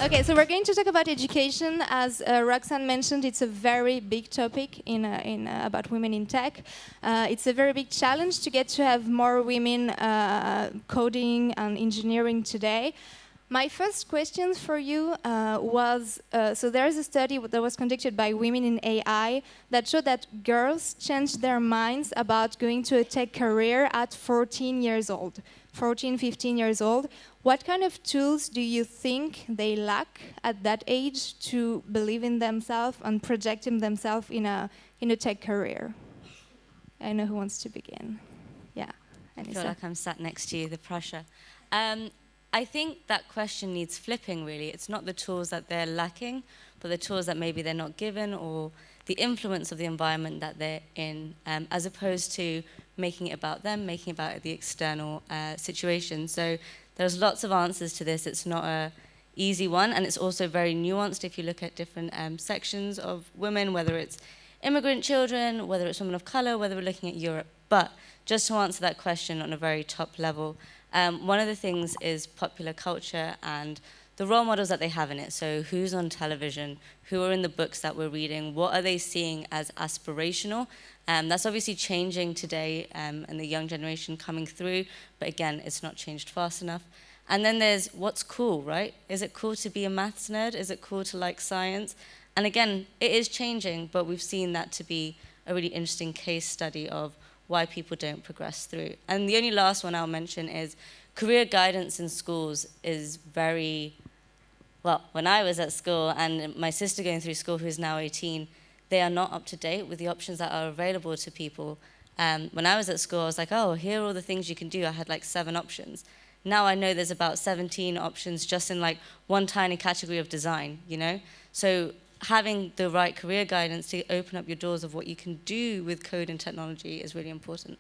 Okay, so we're going to talk about education. As Roxanne mentioned, it's a very big topic about women in tech. It's a very big challenge to get to have more women coding and engineering today. My first question for you was, so there is a study that was conducted by Women in AI that showed that girls changed their minds about going to a tech career at 14 years old, 14, 15 years old. What kind of tools do you think they lack at that age to believe in themselves and projecting themselves in a tech career? I know who wants to begin. Yeah, Anisah. I feel like I'm sat next to you, the pressure. I think that question needs flipping, really. It's not the tools that they're lacking, but the tools that maybe they're not given, or the influence of the environment that they're in, as opposed to making it about them, making it about the external situation. So there's lots of answers to this. It's not an easy one, and it's also very nuanced if you look at different sections of women, whether it's immigrant children, whether it's women of color, whether we're looking at Europe. But just to answer that question on a very top level, one of the things is popular culture and the role models that they have in it. So who's on television, who are in the books that we're reading, what are they seeing as aspirational? That's obviously changing today, and the young generation coming through, but again, it's not changed fast enough. And then there's what's cool, right? Is it cool to be a maths nerd? Is it cool to like science? And again, it is changing, but we've seen that to be a really interesting case study of why people don't progress through. And the only last one I'll mention is career guidance in schools is very, well, when I was at school and my sister going through school who's now 18, they are not up to date with the options that are available to people. When I was at school, I was like, oh, here are all the things you can do. I had like 7 options. Now I know there's about 17 options just in like one tiny category of design, you know? So having the right career guidance to open up your doors of what you can do with code and technology is really important.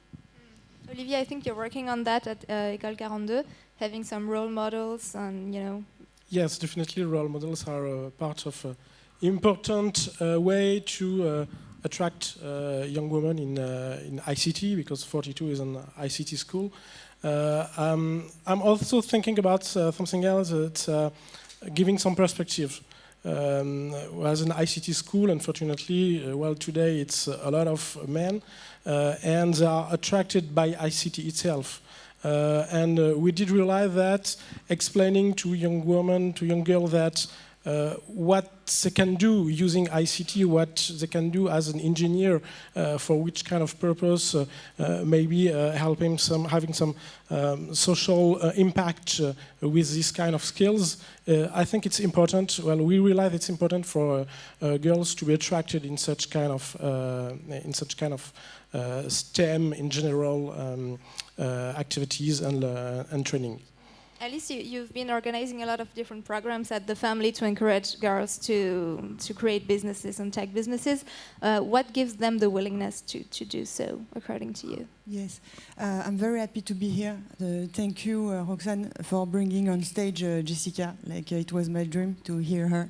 Olivier, I think you're working on that at École 42, having some role models and, you know. Yes, definitely role models are part of an important way to attract young women in ICT, because 42 is an ICT school. I'm also thinking about something else, it's giving some perspective. As an ICT school, unfortunately, well, today it's a lot of men, and they are attracted by ICT itself. And we did realize that explaining to young women, to young girls, that what they can do using ICT, what they can do as an engineer, for which kind of purpose, maybe having some social impact with this kind of skills. I think it's important. Well, we realize it's important for girls to be attracted in such kind of STEM in general activities and training. Alice, you've been organizing a lot of different programs at the family to encourage girls to create businesses and tech businesses. What gives them the willingness to do so, according to you? Yes, I'm very happy to be here. Thank you, Roxanne, for bringing on stage Jessica. Like it was my dream to hear her.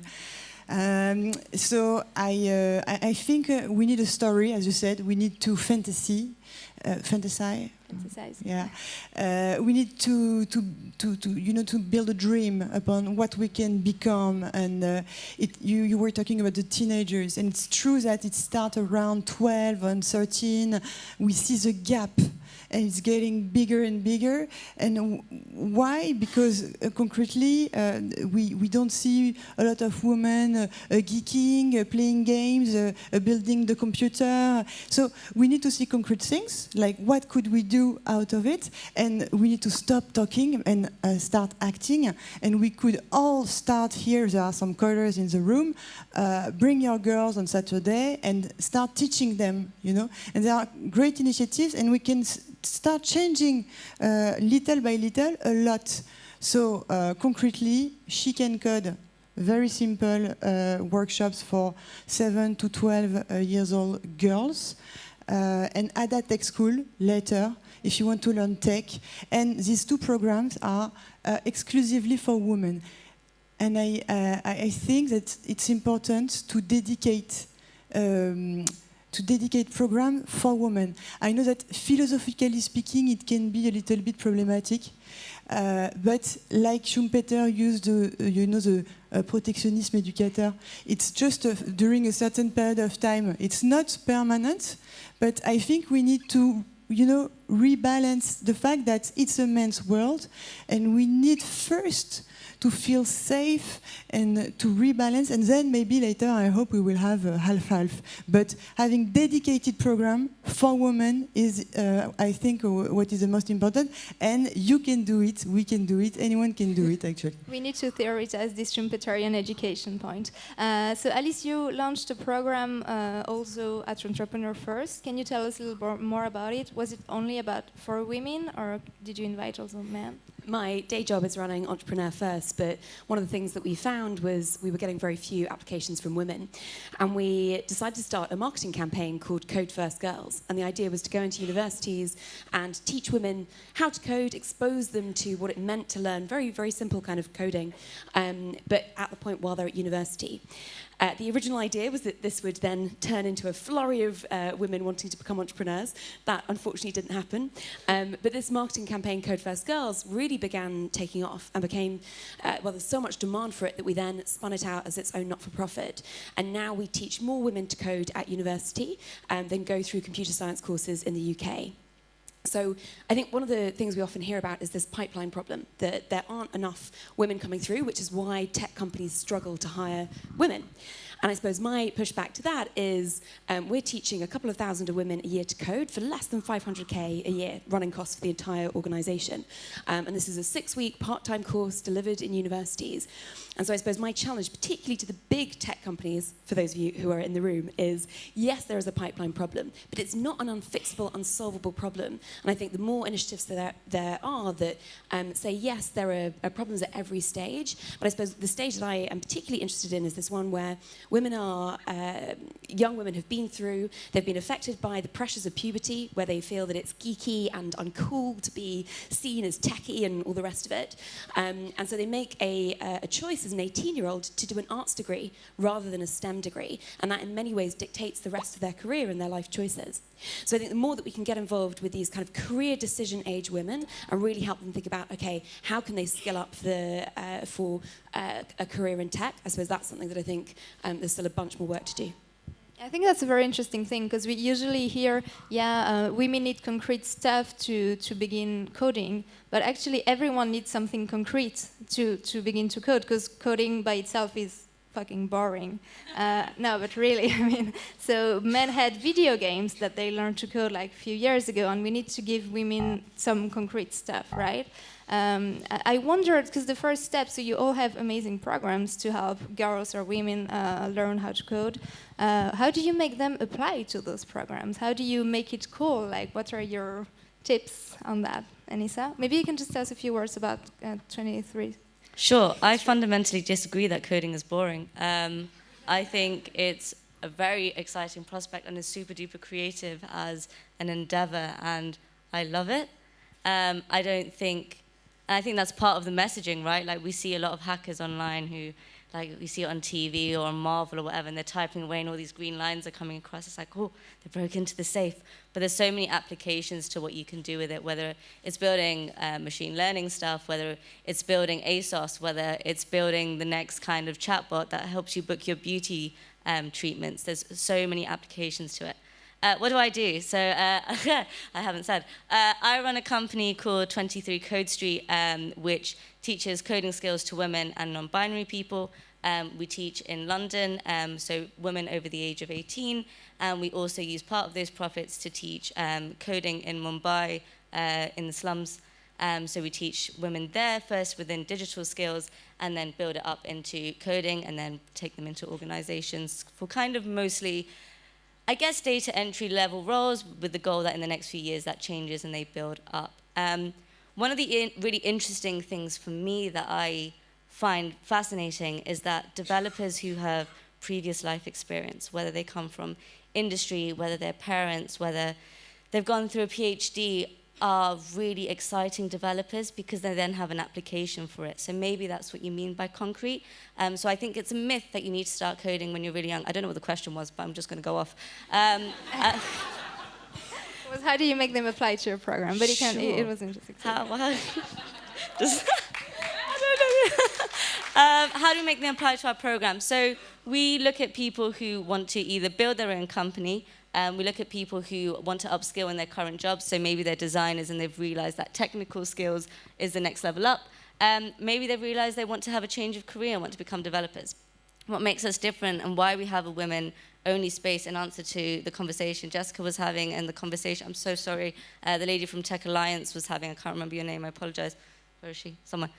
So I think we need a story, as you said. We need to fantasize. Yeah, we need to build a dream upon what we can become. And you were talking about the teenagers, and it's true that it starts around 12 and 13. We see the gap, and it's getting bigger and bigger. And why? Because concretely, we don't see a lot of women geeking, playing games, building the computer. So we need to see concrete things, like what could we do out of it? And we need to stop talking and start acting. And we could all start here. There are some coders in the room. Bring your girls on Saturday and start teaching them, you know. And there are great initiatives, and we can start changing little by little a lot. So concretely, She Can Code, very simple workshops for 7 to 12 years old girls. And Ada Tech School later, if you want to learn tech. And these 2 programs are exclusively for women. And I think that it's important to dedicate program for women. I know that philosophically speaking, it can be a little bit problematic, but like Schumpeter used, the protectionisme éducateur. It's just during a certain period of time. It's not permanent, but I think we need to, rebalance the fact that it's a men's world, and we need first to feel safe and to rebalance, and then maybe later I hope we will have a half-half. But having dedicated program for women is, I think, what is the most important. And you can do it, we can do it, anyone can do it actually. We need to theorize this Schumpeterian education point. So Alice, you launched a program also at Entrepreneur First. Can you tell us a little more about it? Was it only for women, or did you invite also men? My day job is running Entrepreneur First, but one of the things that we found was we were getting very few applications from women. And we decided to start a marketing campaign called Code First Girls. And the idea was to go into universities and teach women how to code, expose them to what it meant to learn very, very simple kind of coding, but at the point while they're at university. The original idea was that this would then turn into a flurry of women wanting to become entrepreneurs. That unfortunately didn't happen. But this marketing campaign, Code First Girls, really began taking off and became, there's so much demand for it that we then spun it out as its own not-for-profit. And now we teach more women to code at university than go through computer science courses in the UK. So I think one of the things we often hear about is this pipeline problem, that there aren't enough women coming through, which is why tech companies struggle to hire women. And I suppose my pushback to that is we're teaching a couple of thousand of women a year to code for less than 500k a year, running costs for the entire organisation. And this is a 6-week part-time course delivered in universities. And so I suppose my challenge, particularly to the big tech companies, for those of you who are in the room, is yes, there is a pipeline problem, but it's not an unfixable, unsolvable problem. And I think the more initiatives there are that say, yes, there are problems at every stage, but I suppose the stage that I am particularly interested in is this one where women are, young women have been through, they've been affected by the pressures of puberty, where they feel that it's geeky and uncool to be seen as techie and all the rest of it. And so they make a choice as an 18-year-old to do an arts degree rather than a STEM degree. And that in many ways dictates the rest of their career and their life choices. So I think the more that we can get involved with these kind of career decision age women and really help them think about, okay, how can they skill up for a career in tech? I suppose that's something that I think there's still a bunch more work to do. I think that's a very interesting thing, because we usually hear, women need concrete stuff to begin coding, but actually everyone needs something concrete to begin to code, because coding by itself is fucking boring. No, but really, I mean, so men had video games that they learned to code like a few years ago, and we need to give women some concrete stuff, right? I wondered, because the first step, so you all have amazing programs to help girls or women learn how to code. How do you make them apply to those programs? How do you make it cool? Like, what are your tips on that, Anisah? Maybe you can just tell us a few words about 23. Sure, I fundamentally disagree that coding is boring. I think it's a very exciting prospect and is super duper creative as an endeavor, and I love it. I think that's part of the messaging, right? Like, we see a lot of hackers online who, like, we see it on TV or on Marvel or whatever, and they're typing away and all these green lines are coming across. It's like, oh, they broke into the safe. But there's so many applications to what you can do with it, whether it's building machine learning stuff, whether it's building ASOS, whether it's building the next kind of chatbot that helps you book your beauty treatments. There's so many applications to it. What do I do? So I haven't said. I run a company called 23 Code Street, which teaches coding skills to women and non-binary people. We teach in London, so women over the age of 18, and we also use part of those profits to teach coding in Mumbai, in the slums. So we teach women there first within digital skills, and then build it up into coding, and then take them into organizations for kind of mostly, I guess, data entry level roles, with the goal that in the next few years that changes and they build up. One of the really interesting things for me that I find fascinating is that developers who have previous life experience, whether they come from industry, whether they're parents, whether they've gone through a PhD, are really exciting developers because they then have an application for it. So maybe that's what you mean by concrete. So I think it's a myth that you need to start coding when you're really young. I don't know what the question was, but I'm just going to go off. Was how do you make them apply to your program? But sure. It was interesting. I don't know. How do we make them apply to our program? So we look at people who want to either build their own company. We look at people who want to upskill in their current jobs. So maybe they're designers and they've realized that technical skills is the next level up. Maybe they've realized they want to have a change of career and want to become developers. What makes us different and why we have a women-only space in answer to the conversation Jessica was having and the conversation, I'm so sorry, the lady from Tech Alliance was having, I can't remember your name, I apologize. Where is she? Somewhere.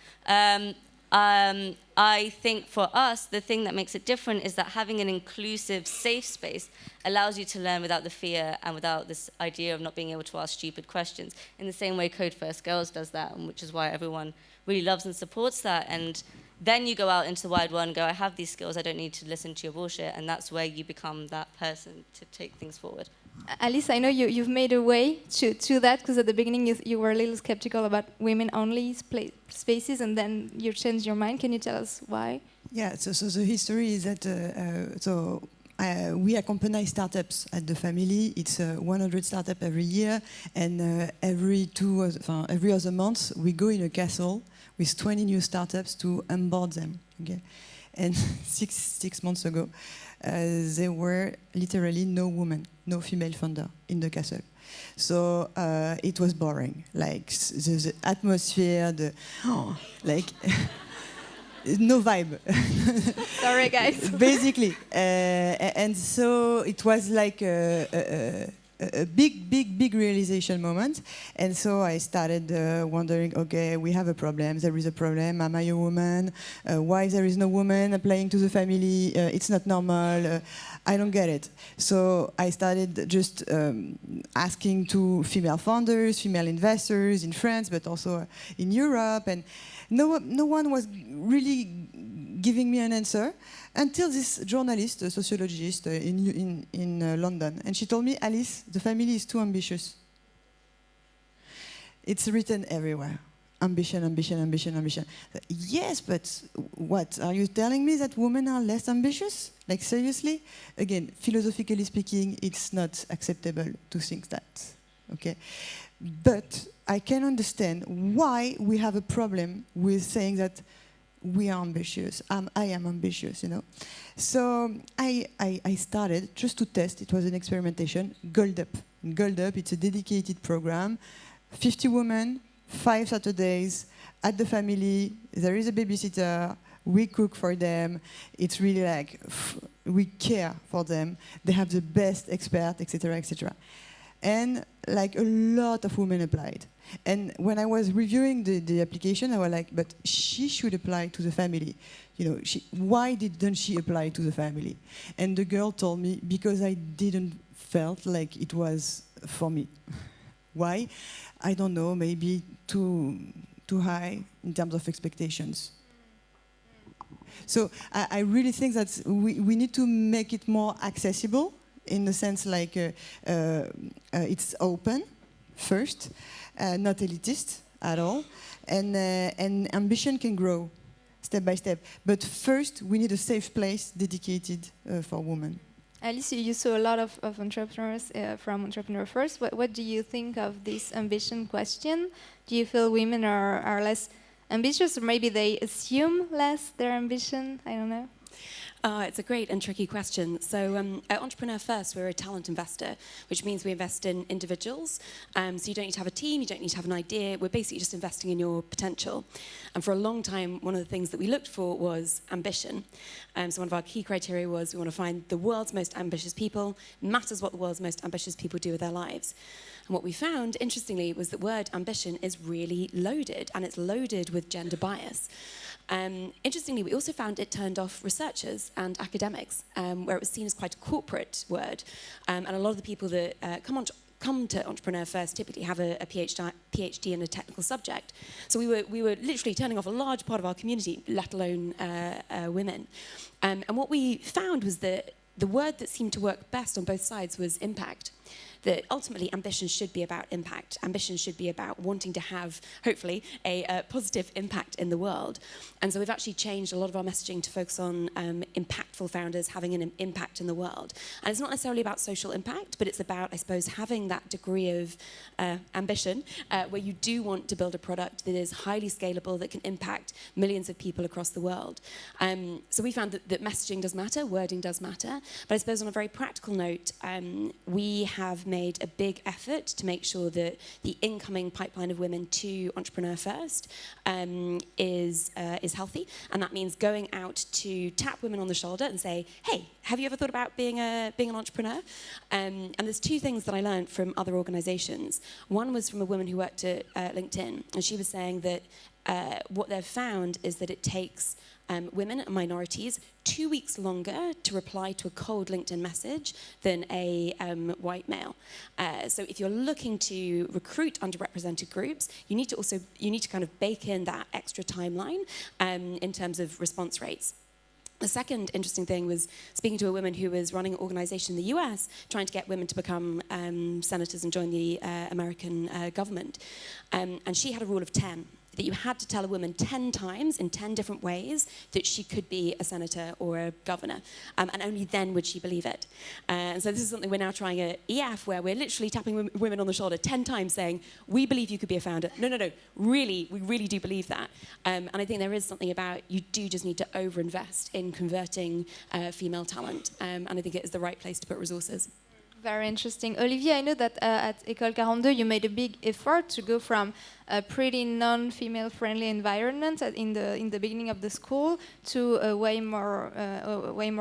I think for us, the thing that makes it different is that having an inclusive, safe space allows you to learn without the fear and without this idea of not being able to ask stupid questions. In the same way Code First Girls does that, and which is why everyone really loves and supports that. And then you go out into the wide world and go, I have these skills, I don't need to listen to your bullshit. And that's where you become that person to take things forward. Alice, I know you've made a way to that, because at the beginning you were a little skeptical about women-only spaces, and then you changed your mind. Can you tell us why? Yeah, so the history is that we accompany startups at the family. It's 100 startups every year, and every other month we go in a castle with 20 new startups to onboard them. Okay, and six months ago, there were literally no woman, no female founder in the castle. So it was boring. Like the atmosphere, like no vibe. Sorry, guys. Basically, and so it was like a big realization moment. And so I started wondering, okay, we have a problem. There is a problem. Am I a woman? Why there is no woman applying to the family? It's not normal. I don't get it. So I started just asking to female founders, female investors in France, but also in Europe. And no one was really giving me an answer until this journalist, a sociologist in London. And she told me, Alice, the family is too ambitious. It's written everywhere. Ambition, ambition, ambition, ambition. Yes, but what? Are you telling me that women are less ambitious? Like, seriously? Again, philosophically speaking, it's not acceptable to think that. Okay? But I can understand why we have a problem with saying that we are ambitious. I am ambitious, you know. So I started just to test. It was an experimentation. GoldUp. GoldUp, it's a dedicated program. 50 women, 5 Saturdays at the family. There is a babysitter. We cook for them. It's really like we care for them. They have the best expert, etc., etc. And like a lot of women applied. And when I was reviewing the application, I was like, but she should apply to the family. You know, why didn't she apply to the family? And the girl told me, because I didn't felt like it was for me. Why? I don't know, maybe too high in terms of expectations. So I really think that we need to make it more accessible, in the sense like it's open first, not elitist at all, and ambition can grow step by step. But first, we need a safe place dedicated for women. Alice, you saw a lot of entrepreneurs from Entrepreneur First. What do you think of this ambition question? Do you feel women are less ambitious, or maybe they assume less their ambition? I don't know. It's a great and tricky question. So at Entrepreneur First, we're a talent investor, which means we invest in individuals. So you don't need to have a team, you don't need to have an idea. We're basically just investing in your potential. And for a long time, one of the things that we looked for was ambition. So one of our key criteria was we want to find the world's most ambitious people. It matters what the world's most ambitious people do with their lives. And what we found, interestingly, was that the word ambition is really loaded, and it's loaded with gender bias. Interestingly, we also found it turned off researchers and academics, where it was seen as quite a corporate word. And a lot of the people that come to Entrepreneur First typically have a PhD in a technical subject. So we were literally turning off a large part of our community, let alone women. And what we found was that the word that seemed to work best on both sides was impact. that ultimately ambition should be about impact. Ambition should be about wanting to have, hopefully, a positive impact in the world. And so we've actually changed a lot of our messaging to focus on impactful founders having an impact in the world. And it's not necessarily about social impact, but it's about, I suppose, having that degree of ambition where you do want to build a product that is highly scalable, that can impact millions of people across the world. So we found that messaging does matter, wording does matter, but I suppose on a very practical note, we have made a big effort to make sure that the incoming pipeline of women to Entrepreneur First is healthy, and that means going out to tap women on the shoulder and say, hey, have you ever thought about being an entrepreneur? And there's two things that I learned from other organizations. One was from a woman who worked at LinkedIn, and she was saying that what they've found is that it takes women and minorities 2 weeks longer to reply to a cold LinkedIn message than a white male. So if you're looking to recruit underrepresented groups, you need to kind of bake in that extra timeline in terms of response rates. The second interesting thing was speaking to a woman who was running an organization in the US trying to get women to become senators and join the American government. And she had a rule of 10, that you had to tell a woman 10 times in 10 different ways that she could be a senator or a governor, and only then would she believe it. And so this is something we're now trying at EF, where we're literally tapping women on the shoulder 10 times saying, we believe you could be a founder. No, really, we really do believe that. And I think there is something about, you do just need to overinvest in converting female talent, and I think it is the right place to put resources. Very interesting. Olivier, I know that at École 42, you made a big effort to go from a pretty non-female friendly environment in the beginning of the school to a way more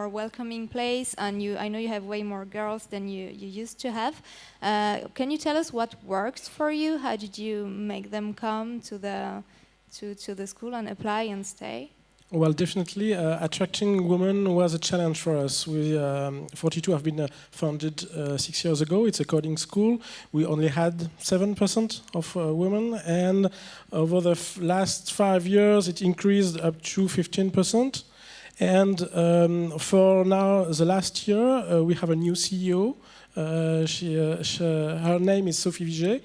welcoming place, and I know you have way more girls than you used to have. Can you tell us what works for you? How did you make them come to the school and apply and stay? Well, definitely, attracting women was a challenge for us. We, 42 have been founded 6 years ago. It's a coding school. We only had 7% of women, and over the last 5 years, it increased up to 15%. And for now, the last year, we have a new CEO. Her name is Sophie Viget.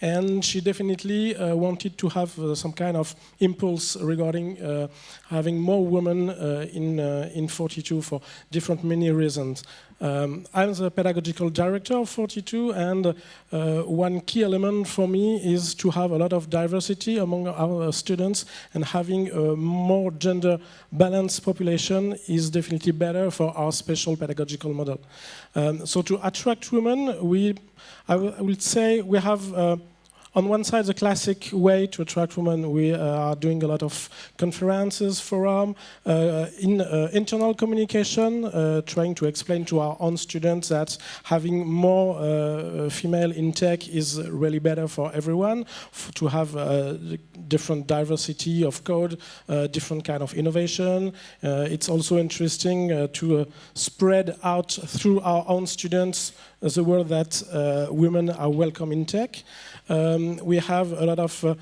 And she definitely wanted to have some kind of impulse regarding having more women in 42 for many reasons. I'm the pedagogical director of 42, and one key element for me is to have a lot of diversity among our students, and having a more gender balanced population is definitely better for our special pedagogical model. So to attract women, I would say we have on one side, the classic way to attract women, we are doing a lot of conferences, forums, internal communication, trying to explain to our own students that having more female in tech is really better for everyone, to have different diversity of code, different kind of innovation. It's also interesting to spread out through our own students the word that women are welcome in tech. We have a lot of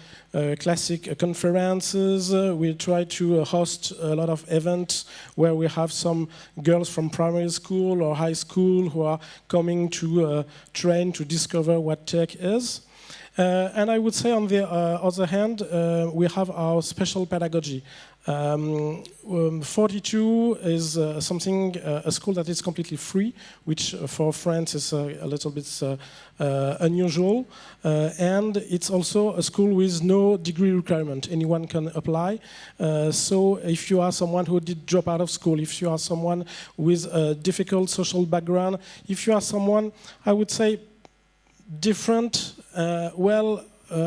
classic conferences. We try to host a lot of events where we have some girls from primary school or high school who are coming to train to discover what tech is. And I would say on the other hand, we have our special pedagogy. 42 is a school that is completely free, which for France is a little bit unusual. And it's also a school with no degree requirement. Anyone can apply. So if you are someone who did drop out of school, if you are someone with a difficult social background, if you are someone, I would say, different,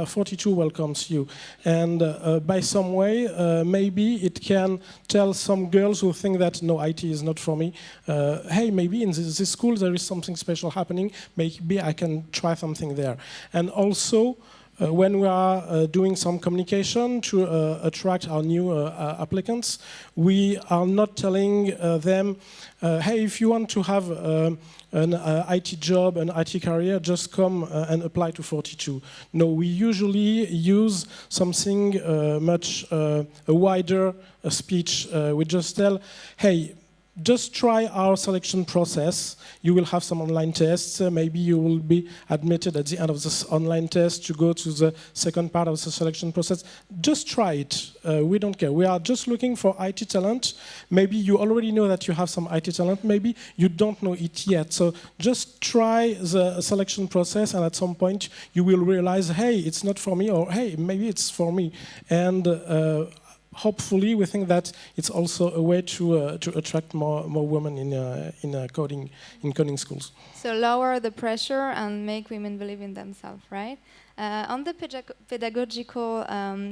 42 welcomes you, and by some way, maybe it can tell some girls who think that no, IT is not for me, hey, maybe in this school there is something special happening, maybe I can try something there. And also, when we are doing some communication to attract our new applicants, we are not telling them, hey, if you want to have an IT job, an IT career, just come and apply to 42. No, we usually use something much a wider speech. We just tell, hey, just try our selection process. You will have some online tests. Maybe you will be admitted at the end of this online test to go to the second part of the selection process. Just try it. We don't care. We are just looking for IT talent. Maybe you already know that you have some IT talent. Maybe you don't know it yet. So just try the selection process, and at some point you will realize, hey, it's not for me, or hey, maybe it's for me. And hopefully, we think that it's also a way to attract more women in coding schools. So lower the pressure and make women believe in themselves, right? On the pedagogical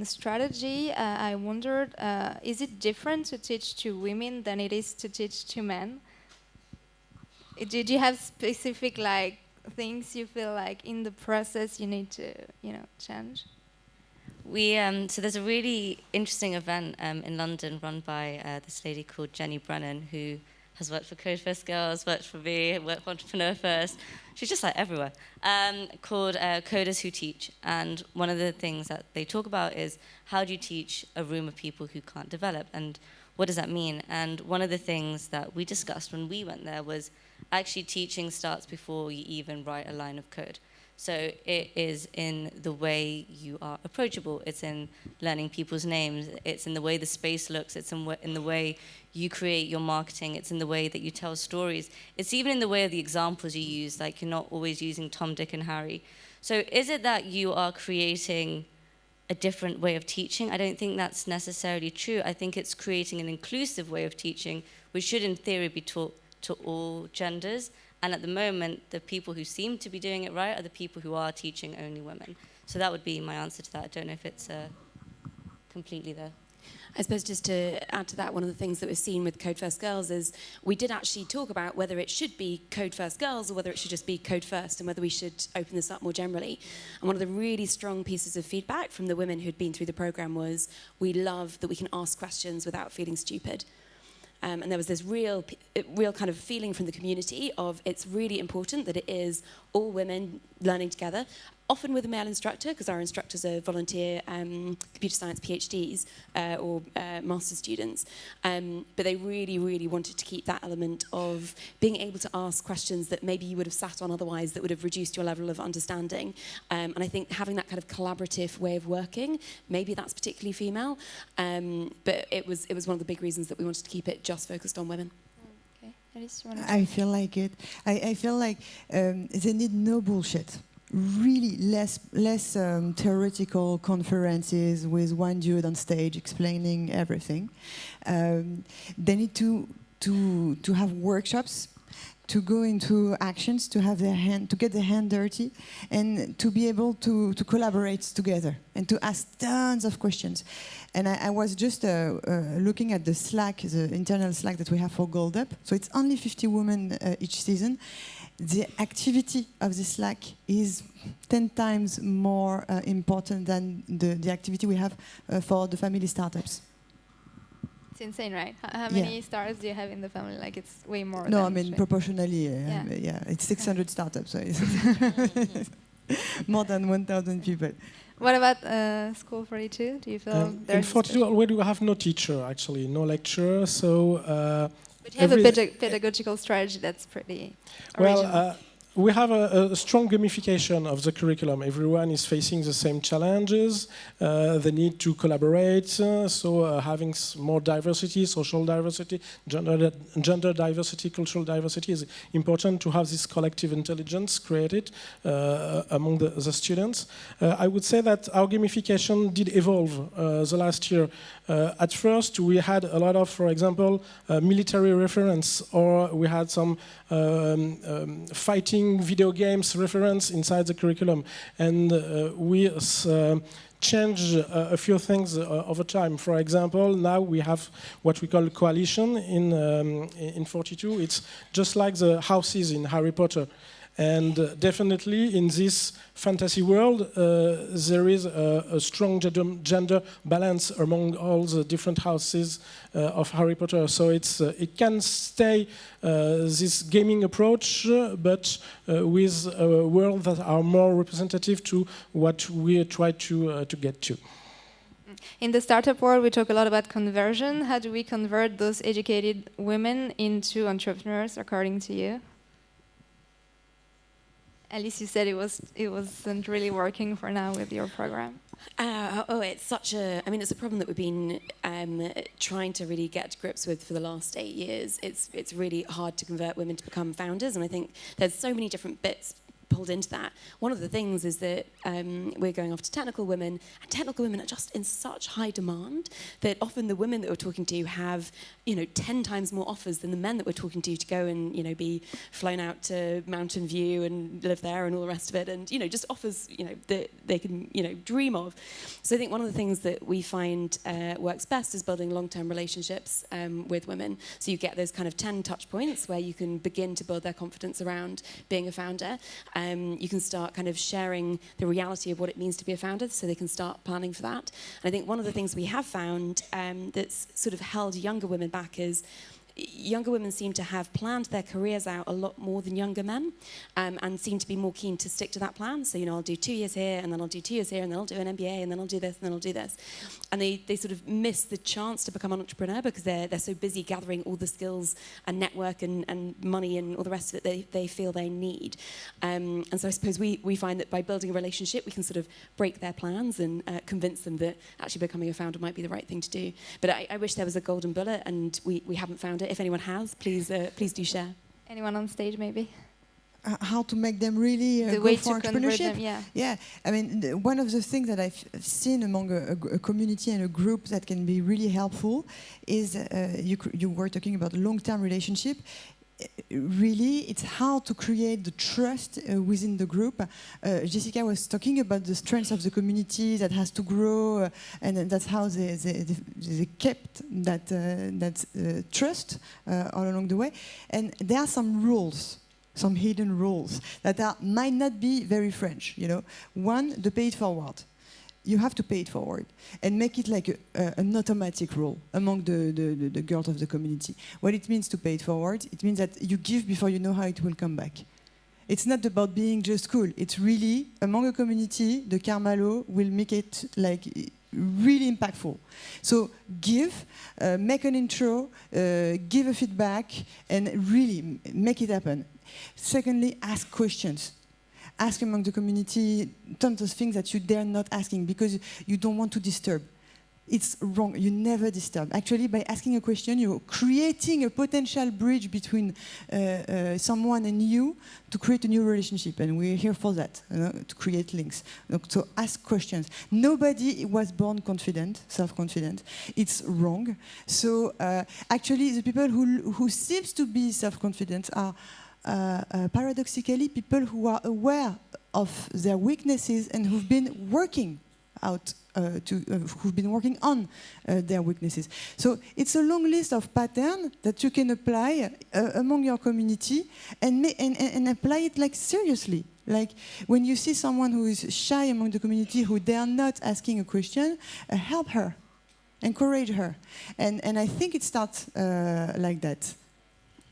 strategy, I wondered, is it different to teach to women than it is to teach to men? Did you have specific things you feel like in the process you need to change? So there's a really interesting event in London run by this lady called Jenny Brennan, who has worked for Code First Girls, worked for me, worked for Entrepreneur First. She's just everywhere. Called Coders Who Teach. And one of the things that they talk about is how do you teach a room of people who can't develop, and what does that mean? And one of the things that we discussed when we went there was actually teaching starts before you even write a line of code. So it is in the way you are approachable. It's in learning people's names. It's in the way the space looks. It's in the way you create your marketing. It's in the way that you tell stories. It's even in the way of the examples you use, like you're not always using Tom, Dick, and Harry. So is it that you are creating a different way of teaching? I don't think that's necessarily true. I think it's creating an inclusive way of teaching, which should in theory be taught to all genders. And at the moment, the people who seem to be doing it right are the people who are teaching only women. So that would be my answer to that. I don't know if it's completely there. I suppose just to add to that, one of the things that we've seen with Code First Girls is we did actually talk about whether it should be Code First Girls or whether it should just be Code First, and whether we should open this up more generally. And one of the really strong pieces of feedback from the women who'd been through the programme was, we love that we can ask questions without feeling stupid. And there was this real kind of feeling from the community of it's really important that it is all women learning together, often with a male instructor, because our instructors are volunteer computer science PhDs or master's students. But they really, really wanted to keep that element of being able to ask questions that maybe you would have sat on otherwise, that would have reduced your level of understanding. And I think having that kind of collaborative way of working, maybe that's particularly female, but it was one of the big reasons that we wanted to keep it just focused on women. Okay. I feel like it. I feel like they need no bullshit. Really less theoretical conferences with one dude on stage explaining everything. They need to have workshops, to go into actions, to get their hand dirty, and to be able to collaborate together and to ask tons of questions. And I was just looking at the Slack, the internal Slack that we have for GoldUp. So it's only 50 women each season. The activity of the Slack is 10 times more important than the activity we have for the family startups. It's insane, right? How many startups do you have in the family? Like, it's way more. No, than I mean, proportionally, it's 600 startups. So it's more than 1,000 people. What about School 42? Do you feel in 42 already we have no teacher, actually, no lecturer, so... but you have a pedagogical strategy that's pretty original. Well, we have a strong gamification of the curriculum. Everyone is facing the same challenges. They need to collaborate. So having more diversity, social diversity, gender diversity, cultural diversity is important to have this collective intelligence created among the students. I would say that our gamification did evolve the last year. At first, we had a lot of, for example, military reference, or we had some fighting video games reference inside the curriculum, and we changed a few things over time. For example, now we have what we call coalition in 42. It's just like the houses in Harry Potter. And definitely in this fantasy world, there is a strong gender balance among all the different houses of Harry Potter. So it can stay this gaming approach, but with a world that are more representative to what we try to get to. In the startup world, we talk a lot about conversion. How do we convert those educated women into entrepreneurs, according to you? Alice, you said it wasn't really working for now with your program. It's such a. I mean, it's a problem that we've been trying to really get to grips with for the last 8 years. It's really hard to convert women to become founders, and I think there's so many different bits pulled into that. One of the things is that we're going after technical women, and technical women are just in such high demand that often the women that we're talking to have, 10 times more offers than the men that we're talking to go and, be flown out to Mountain View and live there and all the rest of it, and, just offers, that they can, dream of. So I think one of the things that we find works best is building long-term relationships with women. So you get those kind of 10 touch points where you can begin to build their confidence around being a founder. You can start kind of sharing the reality of what it means to be a founder, so they can start planning for that. And I think one of the things we have found that's sort of held younger women back is younger women seem to have planned their careers out a lot more than younger men, and seem to be more keen to stick to that plan. So, I'll do 2 years here, and then I'll do 2 years here, and then I'll do an MBA, and then I'll do this, and then I'll do this. And they sort of miss the chance to become an entrepreneur because they're so busy gathering all the skills and network and money and all the rest of it they feel they need. And so I suppose we find that by building a relationship, we can sort of break their plans and convince them that actually becoming a founder might be the right thing to do. But I wish there was a golden bullet, and we haven't found it. If anyone has, please do share. Anyone on stage, maybe? How to make them really the go way for to convert entrepreneurship? them, Yeah. I mean, one of the things that I've seen among a community and a group that can be really helpful is you were talking about long-term relationship. Really, it's how to create the trust within the group. Jessica was talking about the strength of the community that has to grow, and that's how they kept that trust all along the way. And there are some rules, some hidden rules that might not be very French. One, the pay it forward. You have to pay it forward and make it like an automatic rule among the girls of the community. What it means to pay it forward, it means that you give before you know how it will come back. It's not about being just cool. It's really, among a community, the karma law will make it like really impactful. So give, make an intro, give a feedback, and really make it happen. Secondly, ask questions. Ask among the community tons of things that you dare not asking because you don't want to disturb. It's wrong. You never disturb. Actually, by asking a question, you're creating a potential bridge between someone and you to create a new relationship. And we're here for that, to create links. So ask questions. Nobody was born confident, self-confident. It's wrong. So actually, the people who seems to be self-confident are paradoxically people who are aware of their weaknesses and who've been working who've been working on their weaknesses. So it's a long list of patterns that you can apply among your community and apply it like seriously. Like when you see someone who is shy among the community who dare not asking a question, help her, encourage her, and I think it starts like that.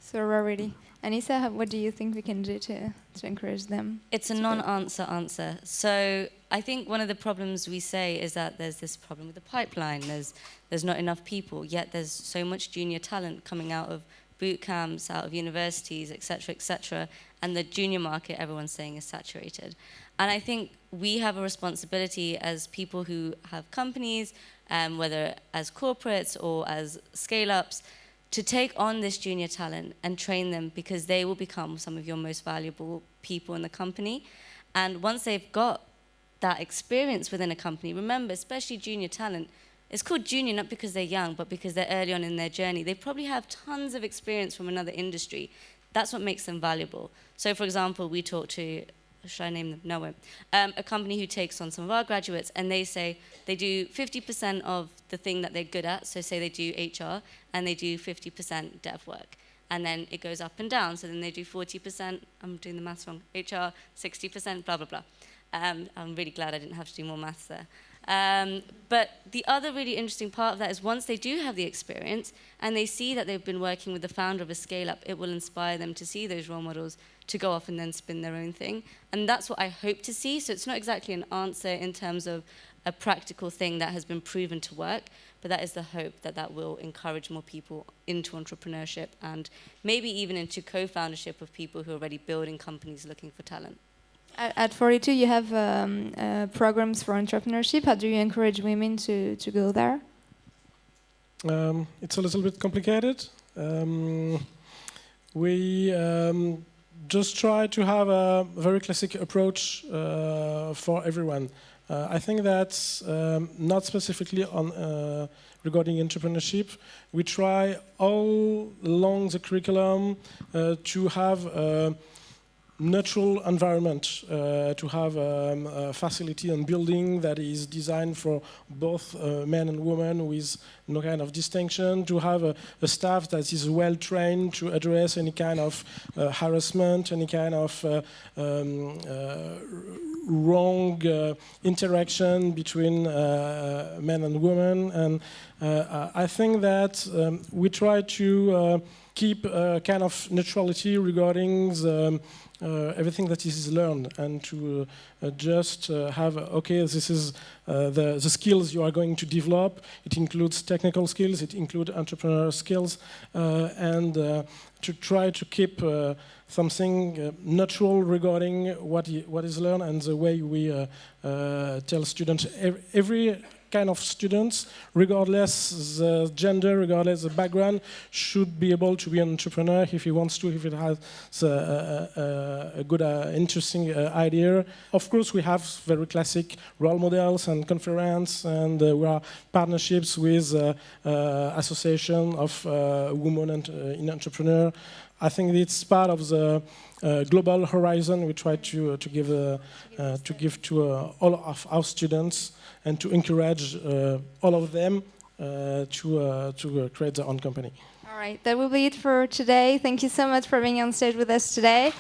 So we're ready. Anisah, what do you think we can do to encourage them? It's a non-answer answer. So I think one of the problems we say is that there's this problem with the pipeline. There's not enough people, yet there's so much junior talent coming out of boot camps, out of universities, et cetera, and the junior market, everyone's saying, is saturated. And I think we have a responsibility as people who have companies, whether as corporates or as scale-ups, to take on this junior talent and train them because they will become some of your most valuable people in the company. And once they've got that experience within a company, remember, especially junior talent, it's called junior not because they're young, but because they're early on in their journey. They probably have tons of experience from another industry. That's what makes them valuable. So for example, we talk to, should I name them? No, I won't. A company who takes on some of our graduates, and they say they do 50% of the thing that they're good at. So say they do HR, and they do 50% dev work. And then it goes up and down. So then they do 40%, I'm doing the maths wrong, HR, 60%, blah, blah, blah. I'm really glad I didn't have to do more maths there. But the other really interesting part of that is once they do have the experience and they see that they've been working with the founder of a scale-up, it will inspire them to see those role models to go off and then spin their own thing. And that's what I hope to see. So it's not exactly an answer in terms of a practical thing that has been proven to work, but that is the hope that that will encourage more people into entrepreneurship and maybe even into co-foundership of people who are already building companies looking for talent. At 42, you have programs for entrepreneurship. How do you encourage women to go there? It's a little bit complicated. We just try to have a very classic approach for everyone. I think that's not specifically on regarding entrepreneurship. We try all along the curriculum to have a natural environment, to have a facility and building that is designed for both men and women with no kind of distinction, to have a staff that is well trained to address any kind of harassment, any kind of wrong interaction between men and women. And I think that we try to keep a kind of neutrality regarding the everything that is learned, and to just have, okay, this is the skills you are going to develop. It includes technical skills, it includes entrepreneurial skills, and to try to keep something natural regarding what is learned, and the way we tell students, every kind of students, regardless the gender, regardless the background, should be able to be an entrepreneur if he wants to, if it has a good, interesting idea. Of course, we have very classic role models and conference, and we are partnerships with association of women in entrepreneur. I think it's part of the global horizon we try to give to all of our students, and to encourage all of them to create their own company. All right, that will be it for today. Thank you so much for being on stage with us today.